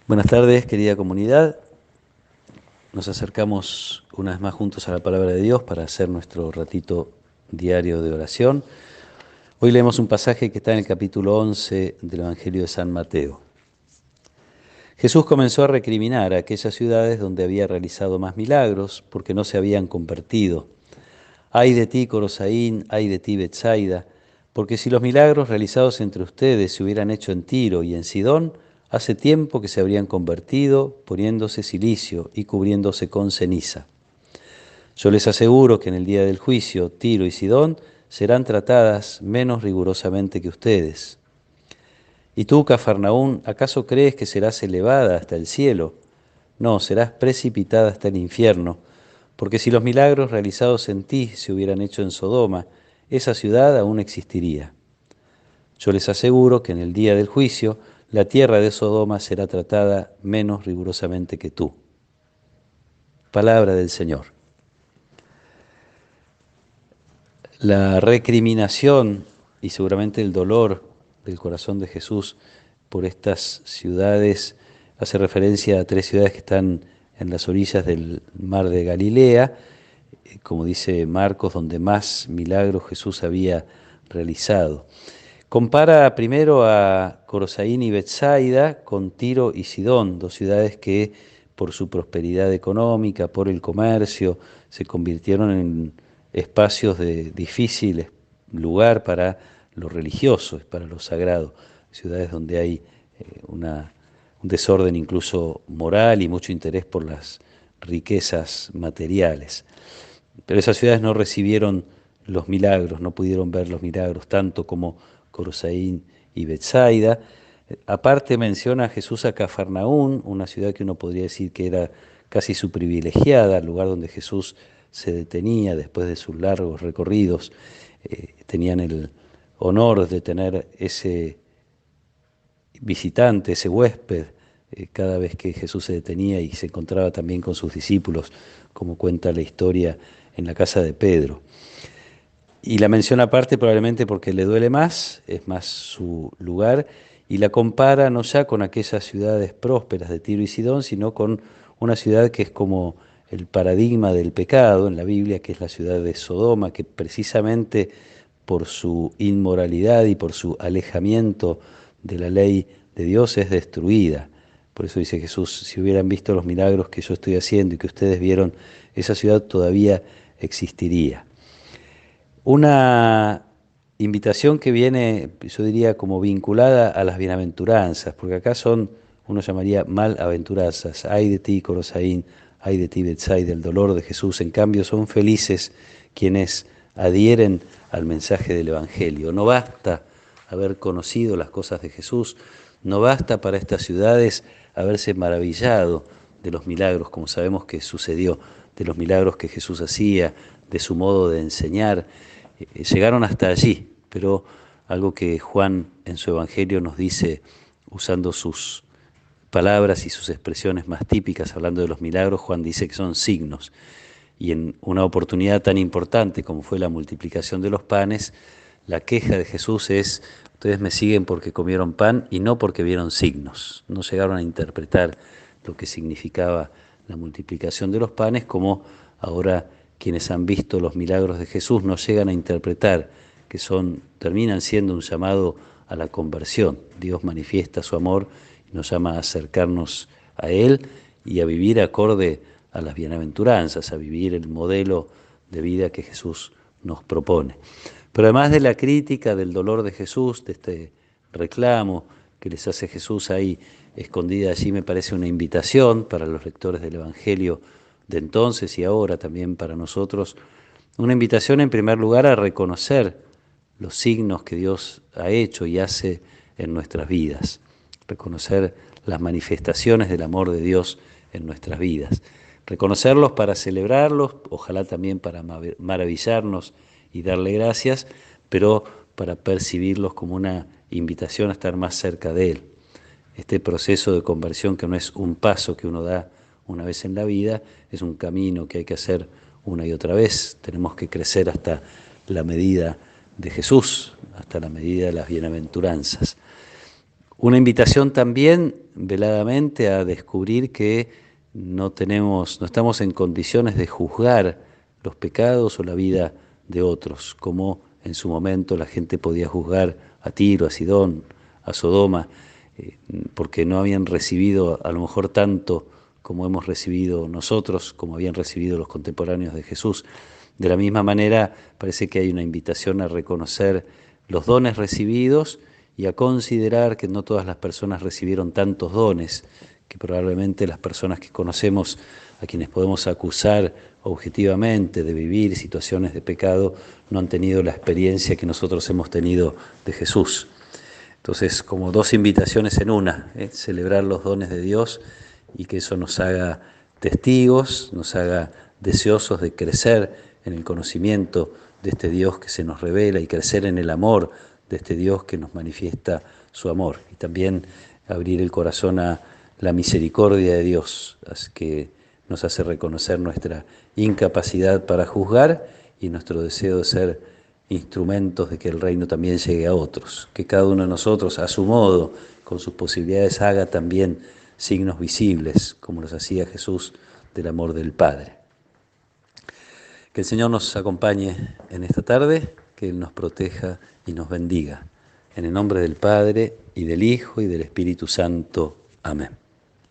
Buenas tardes, querida comunidad. Nos acercamos una vez más juntos a la palabra de Dios para hacer nuestro ratito diario de oración. Hoy leemos un pasaje que está en el capítulo 11 del Evangelio de San Mateo. Jesús comenzó a recriminar a aquellas ciudades donde había realizado más milagros porque no se habían convertido. Ay de ti, Corosaín, ay de ti, Betsaida, porque si los milagros realizados entre ustedes se hubieran hecho en Tiro y en Sidón, hace tiempo que se habrían convertido, poniéndose cilicio y cubriéndose con ceniza. Yo les aseguro que en el día del juicio, Tiro y Sidón serán tratadas menos rigurosamente que ustedes. Y tú, Cafarnaún, ¿acaso crees que serás elevada hasta el cielo? No, serás precipitada hasta el infierno, porque si los milagros realizados en ti se hubieran hecho en Sodoma, esa ciudad aún existiría. Yo les aseguro que en el día del juicio, la tierra de Sodoma será tratada menos rigurosamente que tú. Palabra del Señor. La recriminación y seguramente el dolor del corazón de Jesús por estas ciudades hace referencia a tres ciudades que están en las orillas del mar de Galilea, como dice Marcos, donde más milagros Jesús había realizado. Compara primero a Corosaín y Betsaida con Tiro y Sidón, dos ciudades que por su prosperidad económica, por el comercio, se convirtieron en espacios de difícil lugar para lo religioso, para lo sagrado, ciudades donde hay un desorden incluso moral y mucho interés por las riquezas materiales. Pero esas ciudades no recibieron los milagros, no pudieron ver los milagros, tanto como Corosaín y Betsaida. Aparte menciona a Jesús a Cafarnaún, una ciudad que uno podría decir que era casi su privilegiada, el lugar donde Jesús se detenía después de sus largos recorridos. Tenían el honor de tener ese visitante, ese huésped, cada vez que Jesús se detenía y se encontraba también con sus discípulos, como cuenta la historia en la casa de Pedro. Y la menciona aparte probablemente porque le duele más, es más su lugar, y la compara no ya con aquellas ciudades prósperas de Tiro y Sidón, sino con una ciudad que es como el paradigma del pecado en la Biblia, que es la ciudad de Sodoma, que precisamente por su inmoralidad y por su alejamiento de la ley de Dios es destruida. Por eso dice Jesús, si hubieran visto los milagros que yo estoy haciendo y que ustedes vieron, esa ciudad todavía existiría. Una invitación que viene, yo diría, como vinculada a las bienaventuranzas, porque acá son, uno llamaría malaventuranzas. Ay de ti, Corosaín, ay de ti, Betsaida, del dolor de Jesús. En cambio, son felices quienes adhieren al mensaje del Evangelio. No basta haber conocido las cosas de Jesús, no basta para estas ciudades haberse maravillado de los milagros, como sabemos que sucedió, de los milagros que Jesús hacía, de su modo de enseñar. Llegaron hasta allí, pero algo que Juan en su Evangelio nos dice, usando sus palabras y sus expresiones más típicas, hablando de los milagros, Juan dice que son signos. Y en una oportunidad tan importante como fue la multiplicación de los panes, la queja de Jesús es, ustedes me siguen porque comieron pan y no porque vieron signos. No llegaron a interpretar lo que significaba la multiplicación de los panes, como ahora quienes han visto los milagros de Jesús no llegan a interpretar que terminan siendo un llamado a la conversión. Dios manifiesta su amor y nos llama a acercarnos a Él y a vivir acorde a las bienaventuranzas, a vivir el modelo de vida que Jesús nos propone. Pero además de la crítica del dolor de Jesús, de este reclamo que les hace Jesús ahí escondida allí, me parece una invitación para los lectores del Evangelio de entonces y ahora también para nosotros, una invitación en primer lugar a reconocer los signos que Dios ha hecho y hace en nuestras vidas, reconocer las manifestaciones del amor de Dios en nuestras vidas, reconocerlos para celebrarlos, ojalá también para maravillarnos y darle gracias, pero para percibirlos como una invitación a estar más cerca de Él. Este proceso de conversión, que no es un paso que uno da una vez en la vida, es un camino que hay que hacer una y otra vez. Tenemos que crecer hasta la medida de Jesús, hasta la medida de las bienaventuranzas. Una invitación también, veladamente, a descubrir que no estamos en condiciones de juzgar los pecados o la vida de otros, como en su momento la gente podía juzgar a Tiro, a Sidón, a Sodoma, porque no habían recibido a lo mejor tanto como hemos recibido nosotros, como habían recibido los contemporáneos de Jesús. De la misma manera, parece que hay una invitación a reconocer los dones recibidos y a considerar que no todas las personas recibieron tantos dones, que probablemente las personas que conocemos, a quienes podemos acusar objetivamente de vivir situaciones de pecado, no han tenido la experiencia que nosotros hemos tenido de Jesús. Entonces, como dos invitaciones en una, celebrar los dones de Dios y que eso nos haga testigos, nos haga deseosos de crecer en el conocimiento de este Dios que se nos revela y crecer en el amor de este Dios que nos manifiesta su amor. Y también abrir el corazón a la misericordia de Dios, que nos hace reconocer nuestra incapacidad para juzgar y nuestro deseo de ser instrumentos de que el reino también llegue a otros, que cada uno de nosotros a su modo, con sus posibilidades, haga también signos visibles, como los hacía Jesús del amor del Padre. Que el Señor nos acompañe en esta tarde, que Él nos proteja y nos bendiga. En el nombre del Padre, y del Hijo, y del Espíritu Santo. Amén.